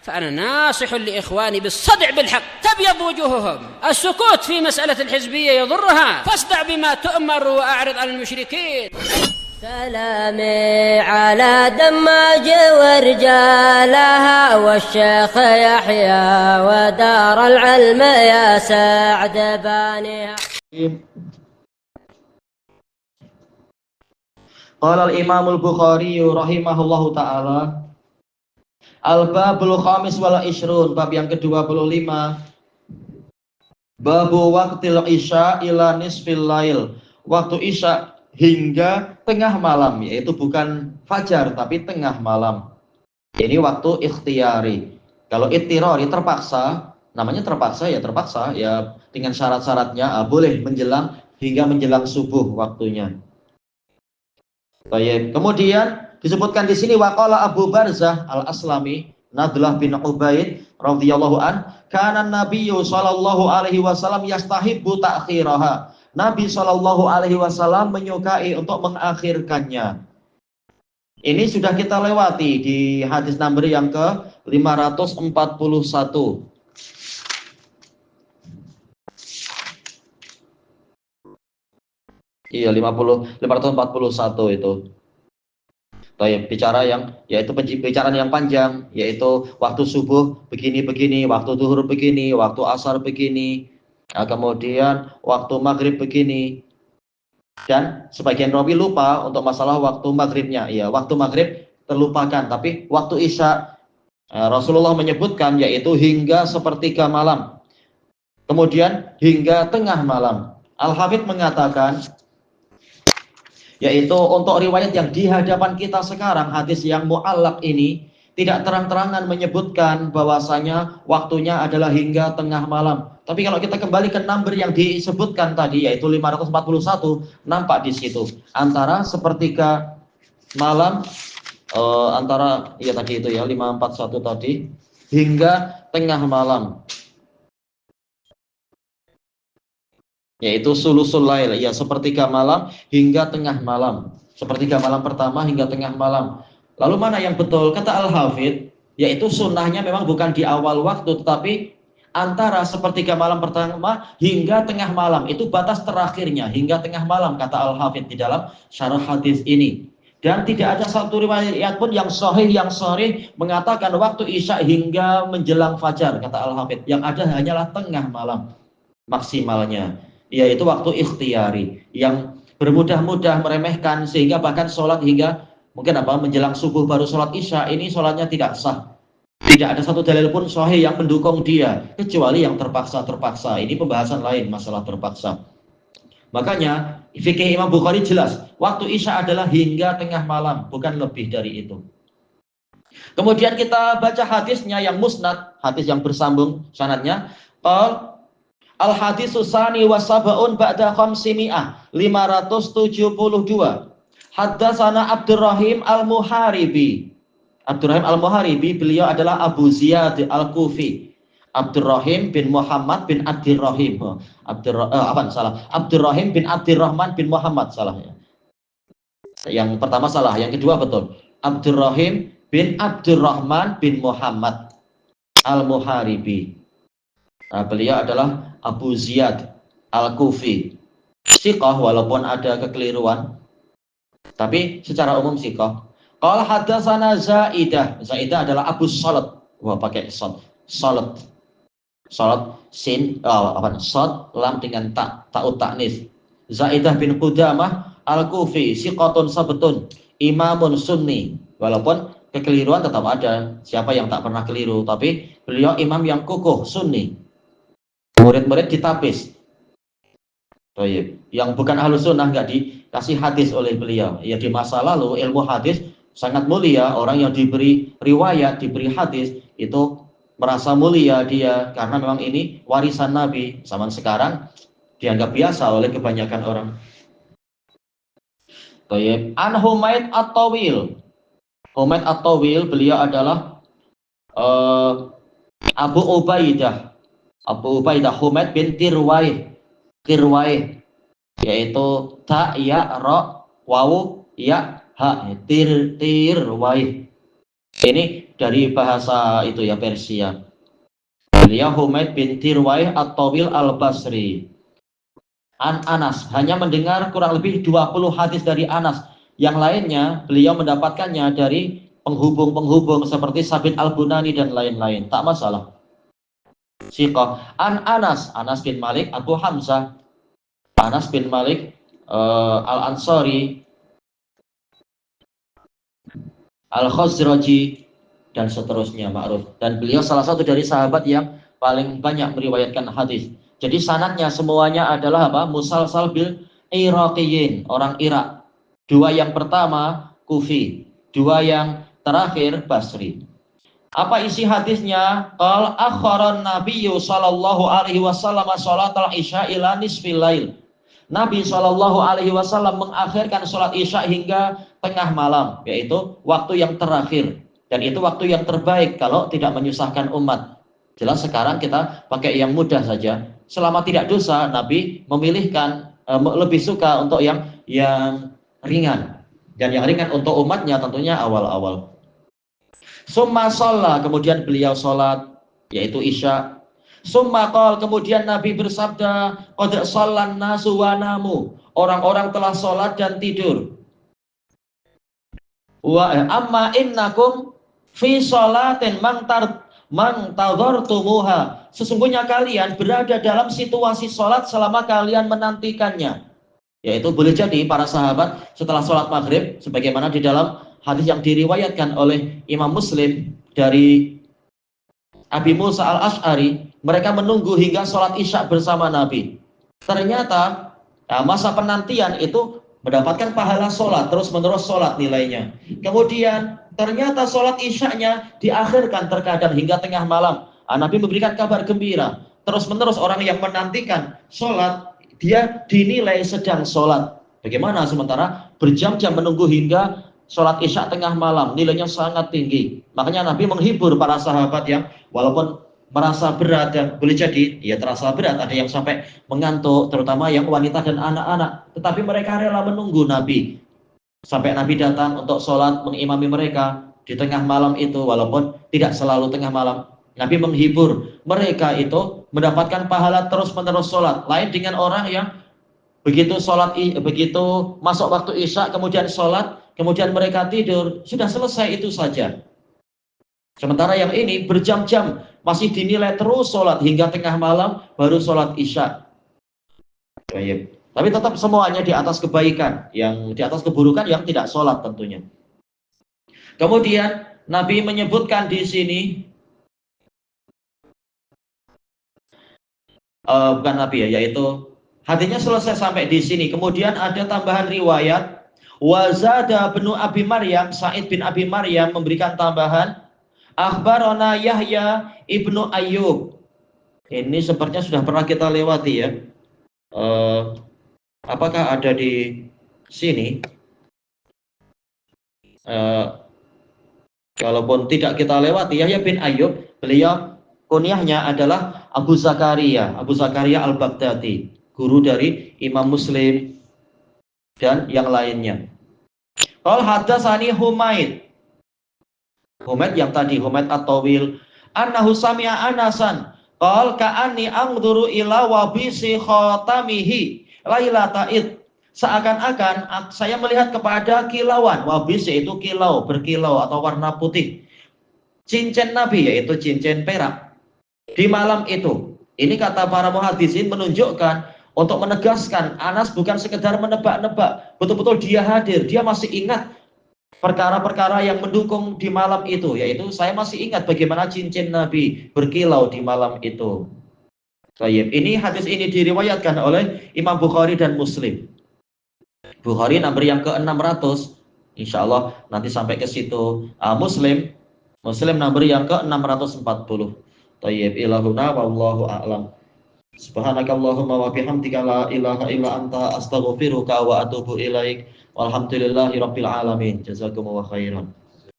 فأنا ناصح لإخواني بالصدع بالحق تبيض وجوههم. السكوت في مسألة الحزبية يضرها، فاصدع بما تؤمر وأعرض عن المشركين. سلامي على دماج ورجالها والشيخ يحيى ودار العلم يا سعد بانيها. Qala al-Imam al-Bukhari rahimahullahu ta'ala al-babul khamis wal ishrun, bab yang ke-25, babu waqtil isya ila nisfil lail, waktu isya hingga tengah malam, yaitu bukan fajar tapi tengah malam. Ini waktu ikhtiyari. Kalau ittirari terpaksa, namanya terpaksa ya dengan syarat-syaratnya, boleh menjelang hingga menjelang subuh waktunya. Baik. Kemudian disebutkan di sini waqala Abu Barzah Al-Aslami Nadlah bin Ubaid radhiyallahu an, kana Nabiyyu sallallahu alaihi wasallam yastahibbu ta'khiraha. Nabi sallallahu alaihi wasallam menyukai untuk mengakhirkannya. Ini sudah kita lewati di hadis nomor yang ke-541. Iya, 541 itu. Bicara yang yaitu pembicaraan yang panjang, yaitu waktu subuh begini-begini, waktu zuhur begini, waktu asar begini, kemudian waktu maghrib begini. Dan sebagian rawi lupa untuk masalah waktu maghribnya. Ya, waktu maghrib terlupakan, tapi waktu isya Rasulullah menyebutkan yaitu hingga sepertiga malam. Kemudian hingga tengah malam. Al-Hafidz mengatakan yaitu untuk riwayat yang di hadapan kita sekarang, hadis yang mu'allaq ini tidak terang-terangan menyebutkan bahwasanya waktunya adalah hingga tengah malam. Tapi kalau kita kembali ke number yang disebutkan tadi yaitu 541, nampak di situ antara sepertiga malam, antara ya tadi itu ya 541 tadi hingga tengah malam, yaitu sulusul lail, ya sepertiga malam hingga tengah malam, sepertiga malam pertama hingga tengah malam. Lalu mana yang betul? Kata Al-Hafidz, yaitu sunnahnya memang bukan di awal waktu, tetapi antara sepertiga malam pertama hingga tengah malam, itu batas terakhirnya hingga tengah malam, kata Al-Hafidz di dalam syarah hadis ini. Dan tidak ada satu riwayat pun yang sahih mengatakan waktu isya hingga menjelang fajar, kata Al-Hafidz. Yang ada hanyalah tengah malam maksimalnya, yaitu waktu ikhtiyari yang bermudah-mudah meremehkan sehingga bahkan sholat hingga mungkin menjelang subuh baru sholat isya, ini sholatnya tidak sah. Tidak ada satu dalil pun sahih yang mendukung dia, kecuali yang terpaksa. Ini pembahasan lain, masalah terpaksa. Makanya fikih Imam Bukhari jelas, waktu isya adalah hingga tengah malam, bukan lebih dari itu. Kemudian kita baca hadisnya yang musnad, hadis yang bersambung sanadnya. Al-haditsu tsani wa sab'un ba'da khamsimi'ah, 572. Haddatsana Abdurrahim Al-Muharibi. Abdurrahim Al-Muharibi beliau adalah Abu Ziyad Al-Kufi. Abdurrahim bin Muhammad bin Abdirrahim. Abdurrahim bin Abdirrahman bin Muhammad, salah ya. Yang pertama salah, yang kedua betul. Abdurrahim bin Abdurrahman bin Muhammad Al-Muharibi. Nah, beliau adalah Abu Ziyad Al-Kufi. Siqah walaupun ada kekeliruan, tapi secara umum siqah. Qala haddatsana Zaidah. Zaidah adalah Abu Salat. Wah, pakai sad. Salat. Salat sin sad lam dengan ta'ut ta'nis. Zaidah bin Qudamah Al-Kufi, siqatun sabtun, imamun sunni. Walaupun kekeliruan tetap ada. Siapa yang tak pernah keliru, tapi beliau imam yang kukuh sunni. Murid-murid ditapis. Yang bukan ahlus sunnah nggak dikasih hadis oleh beliau. Ya di masa lalu ilmu hadis sangat mulia. Orang yang diberi riwayat, diberi hadis itu merasa mulia dia, karena memang ini warisan Nabi. Zaman sekarang dianggap biasa oleh kebanyakan orang. An Humaid At-Tawil. Humaid At-Tawil beliau adalah Abu Ubaidah Humaid bin Tirwaih, yaitu ta ya ra wawu ya ha, Tirwaih. Ini dari bahasa itu ya, Persia. Beliau Humaid bin Tirwaih At-Tawil Al-Basri. An Anas, hanya mendengar kurang lebih 20 hadis dari Anas. Yang lainnya beliau mendapatkannya dari penghubung-penghubung seperti Sabit Al-Bunani dan lain-lain. Tak masalah. Siqah. An Anas, Anas bin Malik Abu Hamzah, Anas bin Malik Al-Ansari Al-Khazraji dan seterusnya, ma'ruf. Dan beliau salah satu dari sahabat yang paling banyak meriwayatkan hadis. Jadi sanadnya semuanya adalah apa? Musalsal bil Iraqiyin, orang Irak. Dua yang pertama Kufi, dua yang terakhir Basri. Apa isi hadisnya? Qal akharan nabiyyu sallallahu alaihi wasallam sholatal isya ila nisfil lail. Nabi sallallahu alaihi wasallam mengakhirkan sholat isya hingga tengah malam, yaitu waktu yang terakhir, dan itu waktu yang terbaik kalau tidak menyusahkan umat. Jelas sekarang kita pakai yang mudah saja. Selama tidak dosa, Nabi memilihkan lebih suka untuk yang ringan, dan yang ringan untuk umatnya tentunya awal-awal. Summa sholla, kemudian beliau sholat, yaitu isya. Summa qol, kemudian Nabi bersabda, qad shollan nasu wa namu, orang-orang telah sholat dan tidur. Wa amma innakum fi sholatin mangtadhartumuha, sesungguhnya kalian berada dalam situasi sholat selama kalian menantikannya. Yaitu boleh jadi para sahabat setelah sholat maghrib, sebagaimana di dalam hadis yang diriwayatkan oleh Imam Muslim dari Abi Musa al-Ash'ari, mereka menunggu hingga sholat isya bersama Nabi. Ternyata masa penantian itu mendapatkan pahala sholat, terus menerus sholat nilainya. Kemudian ternyata sholat isyanya diakhirkan terkadang hingga tengah malam. Nabi memberikan kabar gembira, terus menerus orang yang menantikan sholat, dia dinilai sedang sholat. Bagaimana sementara berjam-jam menunggu hingga sholat isya tengah malam, nilainya sangat tinggi. Makanya Nabi menghibur para sahabat yang walaupun merasa berat, dan boleh jadi ya terasa berat, ada yang sampai mengantuk, terutama yang wanita dan anak-anak, tetapi mereka rela menunggu Nabi sampai Nabi datang untuk sholat mengimami mereka di tengah malam itu, walaupun tidak selalu tengah malam. Nabi menghibur mereka itu mendapatkan pahala terus menerus sholat. Lain dengan orang yang begitu masuk waktu isya kemudian sholat, kemudian mereka tidur, sudah selesai itu saja. Sementara yang ini berjam-jam masih dinilai terus sholat hingga tengah malam baru sholat isya. Tapi tetap semuanya di atas kebaikan, yang di atas keburukan yang tidak sholat tentunya. Kemudian Nabi menyebutkan di sini, bukan Nabi ya, yaitu hadisnya selesai sampai di sini. Kemudian ada tambahan riwayat, wazada bin Abi Maryam, Sa'id bin Abi Maryam memberikan tambahan, akhbarona Yahya ibnu Ayyub. Ini sepertinya sudah pernah kita lewati ya. Apakah ada di sini? Kalaupun tidak kita lewati, Yahya bin Ayyub, beliau kunyahnya adalah Abu Zakaria Al-Baghdadi, guru dari Imam Muslim dan yang lainnya. Qal hadatsani Humaid yang tadi, Humaid At-Tawil, annahu sami'a Anasan qal ka'anni anzuru ila wabisi khatamihi lailata id, seakan-akan saya melihat kepada kilauan. Wabis yaitu kilau, berkilau atau warna putih, cincin Nabi, yaitu cincin perak di malam itu. Ini kata para muhaddisin menunjukkan, untuk menegaskan Anas bukan sekedar menebak-nebak, betul-betul dia hadir, dia masih ingat perkara-perkara yang mendukung di malam itu, yaitu saya masih ingat bagaimana cincin Nabi berkilau di malam itu. Ini hadis ini diriwayatkan oleh Imam Bukhari dan Muslim. Bukhari nomor yang ke-600, insya Allah nanti sampai ke situ. Muslim nomor yang ke-640. Tayyib, ilahuna wallahu a'lam. Subhanakallahumma wa bihamdika la ilaha illa anta astaghfiruka wa atubu ilaik. Walhamdulillahi rabbil alamin. Jazakumullahu khairan.